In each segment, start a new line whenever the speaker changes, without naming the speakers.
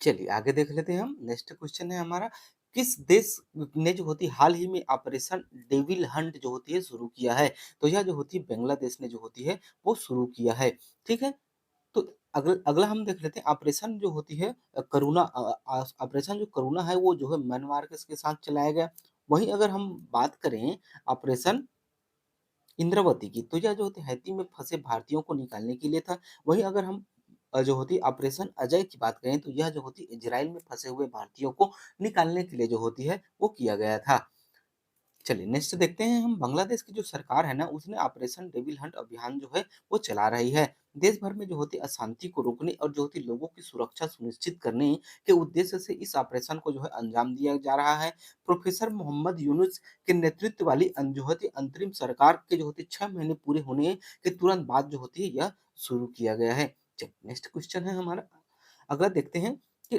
चलिए आगे देख लेते हैं हम। नेक्स्ट क्वेश्चन है हमारा, किस देश ने जो होती है हाल ही में ऑपरेशन डेविल हंट जो होती है शुरू किया है? तो यह जो होती है बांग्लादेश ने जो होती है वो शुरू किया है। ठीक है? तो अगला हम देख लेते हैं ऑपरेशन जो होती है करुणा ऑपरेशन जो करुणा है वो जो है म्यांमार के साथ चलाया गया। वहीं अगर हम बात करें ऑपरेशन इंद्रावती की, तो यह जो होती है हैती में फंसे भारतीयों को निकालने के लिए था। वहीं अगर हम जो होती है ऑपरेशन अजय की बात करें तो यह जो होती है इजराइल में फंसे हुए भारतीयों को निकालने के लिए जो होती है वो किया गया था। चलिए नेक्स्ट देखते हैं हम। बांग्लादेश की जो सरकार है ना उसने ऑपरेशन डेविल हंट अभियान जो है वो चला रही है। देश भर में जो होती अशांति को रोकने और जो होती लोगों की सुरक्षा सुनिश्चित करने के उद्देश्य से इस ऑपरेशन को जो है अंजाम दिया जा रहा है। प्रोफेसर मोहम्मद यूनुस के नेतृत्व वाली जो होती अंतरिम सरकार के जो होती 6 महीने पूरे होने के तुरंत बाद जो होती है यह शुरू किया गया है। चलिए नेक्स्ट क्वेश्चन है हमारा। अगला देखते हैं कि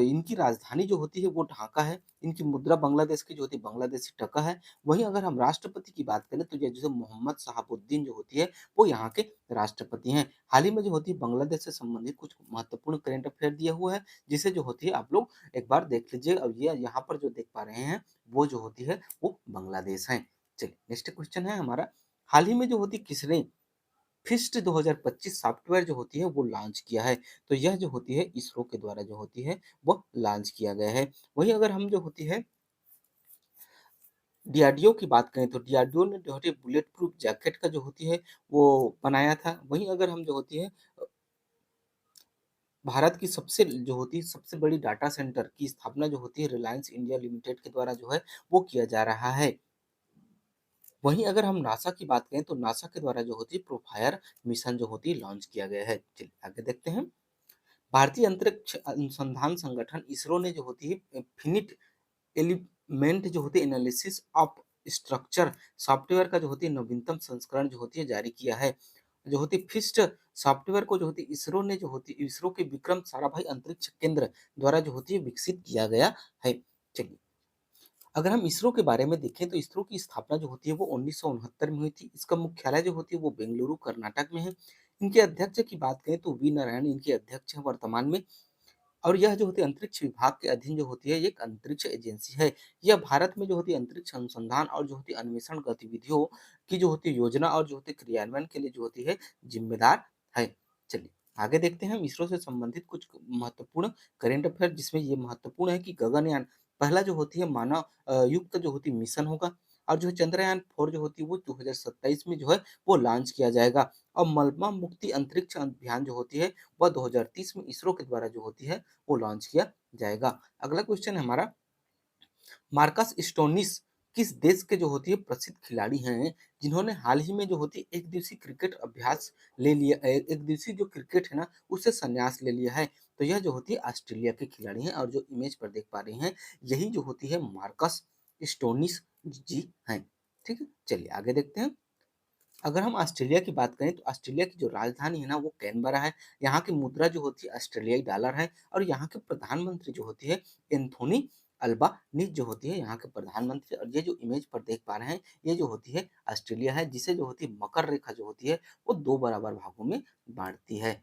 इनकी राजधानी जो होती है वो ढाका है। इनकी मुद्रा बांग्लादेश की जो होती है बांग्लादेशी टका है। वहीं अगर हम राष्ट्रपति की बात करें तो ये जैसे मोहम्मद शहाबुद्दीन जो होती है वो यहाँ के राष्ट्रपति हैं। हाल ही में जो होती है बांग्लादेश से संबंधित कुछ महत्वपूर्ण करंट अफेयर दिया हुआ है जिसे जो होती है आप लोग एक बार देख लीजिए। और ये यहाँ पर जो देख पा रहे हैं वो जो होती है वो बांग्लादेश है। चलिए नेक्स्ट क्वेश्चन है हमारा, हाल ही में जो होती किसने फिस्ट 2025 सॉफ्टवेयर जो होती है वो लॉन्च किया है? तो यह जो होती है इसरो के द्वारा जो होती है वो लॉन्च किया गया है। वहीं अगर हम जो होती है डीआरडीओ की बात करें तो डीआरडीओ ने जो होती है बुलेट प्रूफ जैकेट का जो होती है वो बनाया था। वहीं अगर हम जो होती है भारत की सबसे जो होती है सबसे बड़ी डाटा सेंटर की स्थापना जो होती है रिलायंस इंडिया लिमिटेड के द्वारा जो है वो किया जा रहा है। वहीं अगर हम नासा की बात करें तो नासा के द्वारा जो होती है प्रोफायर मिशन जो होती है लॉन्च किया गया है। चलिए आगे देखते हैं। भारतीय अंतरिक्ष अनुसंधान संगठन इसरो ने जो होती है फिनिट एलिमेंट जो होती है एनालिसिस ऑफ स्ट्रक्चर सॉफ्टवेयर का जो होती है नवीनतम संस्करण जो होती है जारी किया है। जो होती है फिस्ट सॉफ्टवेयर को जो होती है इसरो ने जो होती है इसरो के विक्रम साराभाई अंतरिक्ष केंद्र द्वारा जो होती है विकसित किया गया है। चलिए अगर हम इसरो के बारे में देखें तो इसरो की स्थापना जो होती है वो 1969 में हुई थी। इसका मुख्यालय जो होती है वो बेंगलुरु कर्नाटक में है। इनके अध्यक्ष की बात करें तो वी नारायण इनके अध्यक्ष हैं वर्तमान में। और यह जो होती है अंतरिक्ष विभाग के अधीन जो होती है ये एक अंतरिक्ष एजेंसी है। यह भारत में जो होती है अंतरिक्ष अनुसंधान और जो होती है अन्वेषण गतिविधियों की जो होती है योजना और जो होती है क्रियान्वयन के लिए जो होती है जिम्मेदार है। चलिए आगे देखते हैं हम इसरो से संबंधित कुछ महत्वपूर्ण करेंट अफेयर जिसमें ये महत्वपूर्ण है कि गगनयान पहला जो होती है मानव युक्त जो होती है मिशन होगा। और जो है चंद्रयान 4 जो होती है वो 2027 में जो है वो लॉन्च किया जाएगा। और मलबा मुक्ति अंतरिक्ष अभियान जो होती है वह 2030 में इसरो के द्वारा जो होती है वो लॉन्च किया जाएगा। अगला क्वेश्चन है हमारा, मार्कस स्टोनिस किस देश के जो होती है प्रसिद्ध खिलाड़ी हैं जिन्होंने हाल ही में जो होती है एक दिवसीय क्रिकेट अभ्यास ले लिया एक दिवसीय जो क्रिकेट है ना उससे संन्यास ले लिया है? तो यह जो होती है ऑस्ट्रेलिया के खिलाड़ी हैं और जो इमेज पर देख पा रहे हैं यही जो होती है मार्कस स्टोनिस जी हैं। ठीक है चलिए आगे देखते हैं। अगर हम ऑस्ट्रेलिया की बात करें तो ऑस्ट्रेलिया की जो राजधानी है ना वो कैनबरा है। यहाँ की मुद्रा जो होती है ऑस्ट्रेलियाई डॉलर है। और यहाँ के प्रधानमंत्री जो होती है एंथोनी अल्बानीज जो होती है यहाँ के प्रधानमंत्री। और ये जो इमेज पर देख पा रहे हैं ये जो होती है ऑस्ट्रेलिया है जिसे जो होती है मकर रेखा जो होती है वो दो बराबर भागों में बांटती है।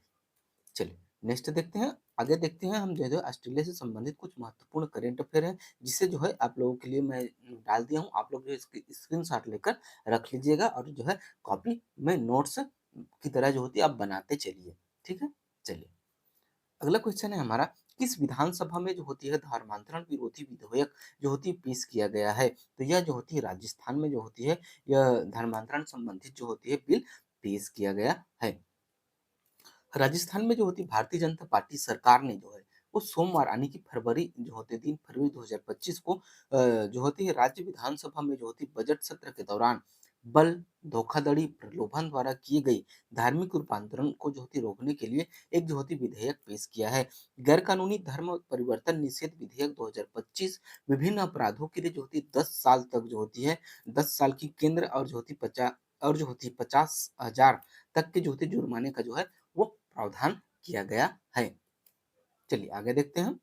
चलिए नेक्स्ट देखते हैं। आगे देखते हैं हम जो है ऑस्ट्रेलिया से संबंधित कुछ महत्वपूर्ण करंट अफेयर है जिसे जो है आप लोगों के लिए मैं डाल दिया हूँ। आप लोग जो इसकी स्क्रीनशॉट लेकर रख लीजिएगा और जो है कॉपी में नोट्स की तरह जो होती है आप बनाते चलिए। ठीक है चलिए अगला क्वेश्चन है हमारा, किस विधानसभा में जो होती है धर्मांतरण विरोधी विधेयक जो होती है पेश किया गया है? तो यह जो होती है राजस्थान में जो होती है यह धर्मांतरण संबंधित जो होती है बिल पेश किया गया है। राजस्थान में जो होती है भारतीय जनता पार्टी सरकार ने जो है वो सोमवार यानी कि फरवरी जो होते 3 फरवरी 2025 को जो होती है राज्य विधानसभा में जो होती है बजट सत्र के दौरान बल धोखाधड़ी प्रलोभन द्वारा किए गई धार्मिक रूपांतरण को जो होती है रोकने के लिए एक जो होती विधेयक पेश किया है। गैर कानूनी धर्म परिवर्तन निषेध विधेयक 2025 विभिन्न अपराधों के लिए जो होती है 10 साल तक जो होती है 10 साल की केंद्र और जो होती 50,000 तक के जो होती जुर्माने का जो है वो प्रावधान किया गया है। चलिए आगे देखते हैं।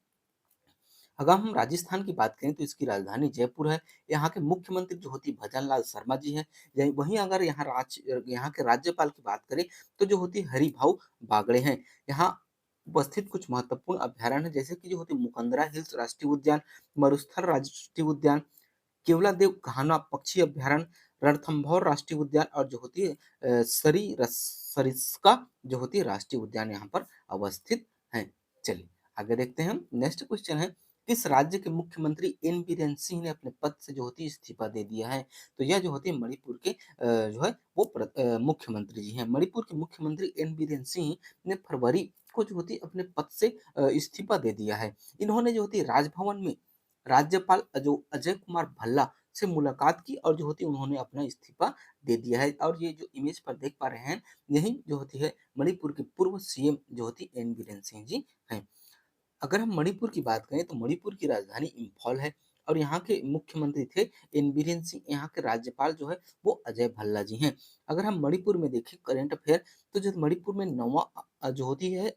अगर हम राजस्थान की बात करें तो इसकी राजधानी जयपुर है। यहाँ के मुख्यमंत्री जो होती भजन लाल शर्मा जी हैं। वहीं अगर यहाँ के राज्यपाल की बात करें तो जो होती हरिभाऊ बागड़े हैं। यहाँ उपस्थित कुछ महत्वपूर्ण अभयारण्य जैसे कि जो होती है मुकंदरा हिल्स राष्ट्रीय उद्यान, मरुस्थल राष्ट्रीय उद्यान, केवलादेव घाना पक्षी अभयारण्य, रणथंभौर राष्ट्रीय उद्यान और जो होती है सरिस्का जो होती है राष्ट्रीय उद्यान यहाँ पर अवस्थित हैं। चलिए आगे देखते हैं हम। नेक्स्ट क्वेश्चन है, किस राज्य के मुख्यमंत्री एन बीरेन सिंह ने अपने पद से जो होती है इस्तीफा दे दिया है? तो यह जो होती है मणिपुर के जो है वो मुख्यमंत्री जी हैं। मणिपुर के मुख्यमंत्री एन बीरेन सिंह ने फरवरी को जो होती है अपने पद से इस्तीफा दे दिया है। इन्होंने जो होती है राजभवन में राज्यपाल जो अजय कुमार भल्ला से मुलाकात की और जो होती है उन्होंने अपना इस्तीफा दे दिया है। और ये जो इमेज पर देख पा रहे हैं, यही जो होती है मणिपुर के पूर्व सीएम जो होती है एन बीरेन सिंह जी हैं। अगर हम मणिपुर की बात करें तो मणिपुर की राजधानी इम्फॉल है और यहाँ के मुख्यमंत्री थे एन बीरेन सिंह। यहाँ के राज्यपाल जो है वो अजय भल्ला जी हैं। अगर हम मणिपुर में देखें करंट अफेयर, तो जो मणिपुर में नौवा जो होती है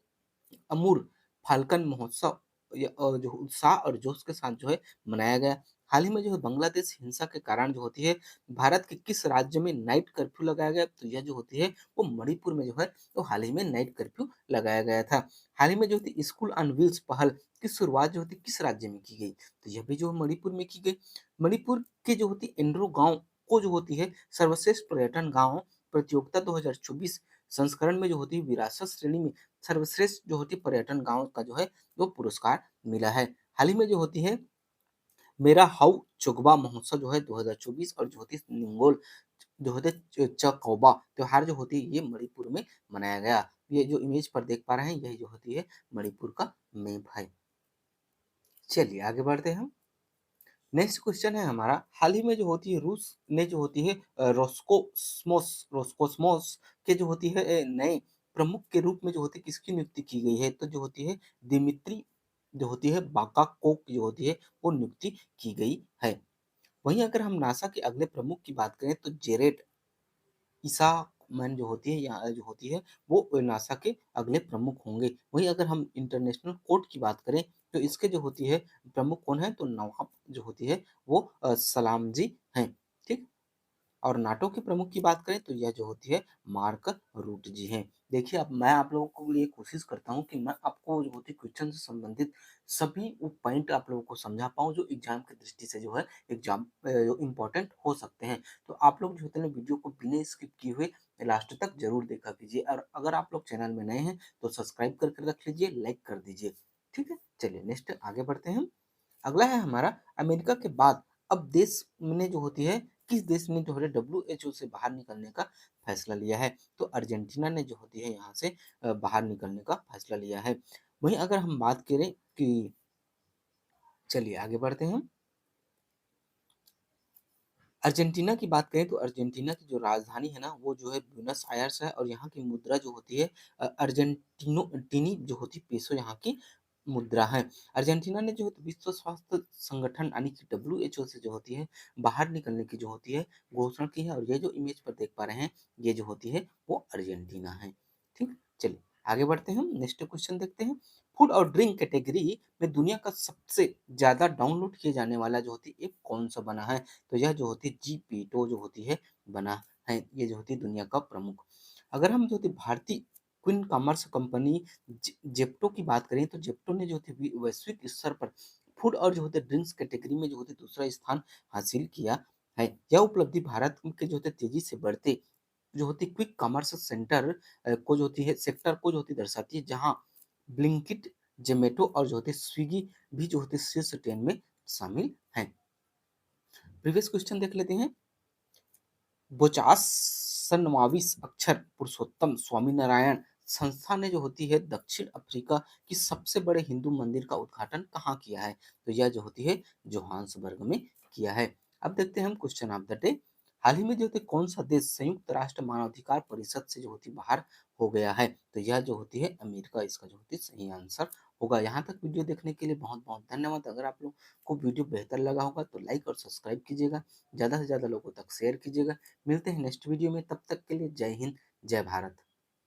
अमूर फाल्कन महोत्सव जो उत्साह और जोश के साथ जो है मनाया गया। हाल ही में जो है बांग्लादेश हिंसा के कारण जो होती है भारत के किस राज्य में नाइट कर्फ्यू लगाया गया? तो यह जो होती है वो मणिपुर में जो है तो हाल ही में नाइट कर्फ्यू लगाया गया था। हाल ही में जो थी स्कूल ऑन व्हील्स पहल की शुरुआत जो होती किस राज्य में की गई? तो यह भी जो मणिपुर में की गई। मणिपुर के जो होती एंड्रो गांव को जो होती है सर्वश्रेष्ठ पर्यटन गांव प्रतियोगिता 2024 संस्करण में जो होती है विरासत श्रेणी में सर्वश्रेष्ठ जो होती है पर्यटन गांव का जो है वो पुरस्कार मिला है। हाल ही में जो होती है मेरा हाउ चुगबा महोत्सव जो है 2024 और जो होती है निंगोल जो होते चकौबा त्योहार जो होती है ये मणिपुर में मनाया गया। ये जो इमेज पर देख पा रहे हैं यही जो होती है मणिपुर का मैप है। चलिए आगे बढ़ते हैं हम। नेक्स्ट क्वेश्चन है हमारा, हाल ही में जो होती है रूस ने जो होती है रोस्कोसमोस के जो होती है नए प्रमुख के रूप में जो होती है किसकी नियुक्ति की गई है? तो जो होती है दिमित्री जो होती है बाकाकोक जो होती है वो नियुक्ति की गई है। वहीं अगर हम नासा के अगले प्रमुख की बात करें तो जेरेड ईसामैन जो होती है या जो होती है वो नासा के अगले प्रमुख होंगे। वहीं अगर हम इंटरनेशनल कोर्ट की बात करें तो इसके जो होती है प्रमुख कौन है? तो नवाब जो होती है वो सलाम जी हैं। ठीक। और नाटो के प्रमुख की बात करें तो यह जो होती है मार्क रूट जी हैं। देखिए अब मैं आप लोगों के लिए कोशिश करता हूँ कि मैं आपको जो होती है क्वेश्चन से संबंधित सभी वो पॉइंट आप लोगों को समझा पाऊँ जो एग्जाम की दृष्टि से जो है एग्जाम जो इम्पोर्टेंट हो सकते हैं। तो आप लोग जो होते हैं ना वीडियो को बिना स्किप किए हुए लास्ट तक जरूर देखा कीजिए और अगर आप लोग चैनल में नए हैं तो सब्सक्राइब करके रख लीजिए, लाइक कर दीजिए। ठीक है, चलिए नेक्स्ट आगे बढ़ते हैं हम। अगला है हमारा, अमेरिका के बाद अब देश ने जो होती है किस देश ने जो है डब्ल्यूएचओ से बाहर निकलने का फैसला लिया है? तो अर्जेंटीना ने जो होती है यहाँ से बाहर निकलने का फैसला लिया है। वहीं अगर हम बात करें कि चलिए आगे बढ़ते हैं। अर्जेंटीना की बात करें तो अर्जेंटीना की जो राजधानी है ना वो जो है ब्यूनस आयर्स है और यहाँ की मुद्रा जो होती है अर्जेंटिनो टीनी जो होती पेसो यहाँ की मुद्रा है। अर्जेंटीना ने जो है विश्व स्वास्थ्य संगठन यानी कि डब्ल्यूएचओ से जो होती है बाहर निकलने की जो होती है घोषणा की है और ये जो इमेज पर देख पा रहे हैं ये जो होती है वो अर्जेंटीना है। ठीक, चलिए आगे बढ़ते हैं हम नेक्स्ट क्वेश्चन देखते हैं। फूड और ड्रिंक कैटेगरी में दुनिया का सबसे ज्यादा डाउनलोड किए जाने वाला जो होती है ऐप कौन सा बना है? तो यह जो होती है जीपीटो जो होती है बना है। ये जो होती है दुनिया का प्रमुख। अगर हम जो होती है भारतीय क्विन कॉमर्स कंपनी जेप्टो की बात करें तो जेप्टो ने जो होती है वैश्विक स्तर पर फूड और जो होते हैं ड्रिंक्स कैटेगरी में जो होती है दूसरा स्थान हासिल किया है। यह उपलब्धि भारत के जो होते हैं तेजी से बढ़ते जो होती है क्विक कॉमर्स सेंटर को जो होती है सेक्टर को जो होती है दर्शाती है जहाँ ब्लिंकिट जोमेटो और जो होते हैं स्विगी भी जो होते हैं शीर्ष 10 में शामिल हैं। प्रीवियस क्वेश्चन देख लेते हैं। बोचासनवाविस अक्षर पुरुषोत्तम स्वामीनारायण संस्था ने जो होती है दक्षिण अफ्रीका की सबसे बड़े हिंदू मंदिर का उद्घाटन कहाँ किया है? तो यह जो होती है जोहान्सबर्ग में किया है। अब देखते हैं हम क्वेश्चन ऑफ द डे। हाल ही में जो होती है कौन सा देश संयुक्त राष्ट्र मानवाधिकार परिषद से जो होती है बाहर हो गया है? तो यह जो होती है अमेरिका इसका जो होती है सही आंसर होगा। यहाँ तक वीडियो देखने के लिए बहुत बहुत धन्यवाद। अगर आप लोग को वीडियो बेहतर लगा होगा तो लाइक और सब्सक्राइब कीजिएगा, ज़्यादा से ज़्यादा लोगों तक शेयर कीजिएगा। मिलते हैं नेक्स्ट वीडियो में, तब तक के लिए जय हिंद, जय भारत।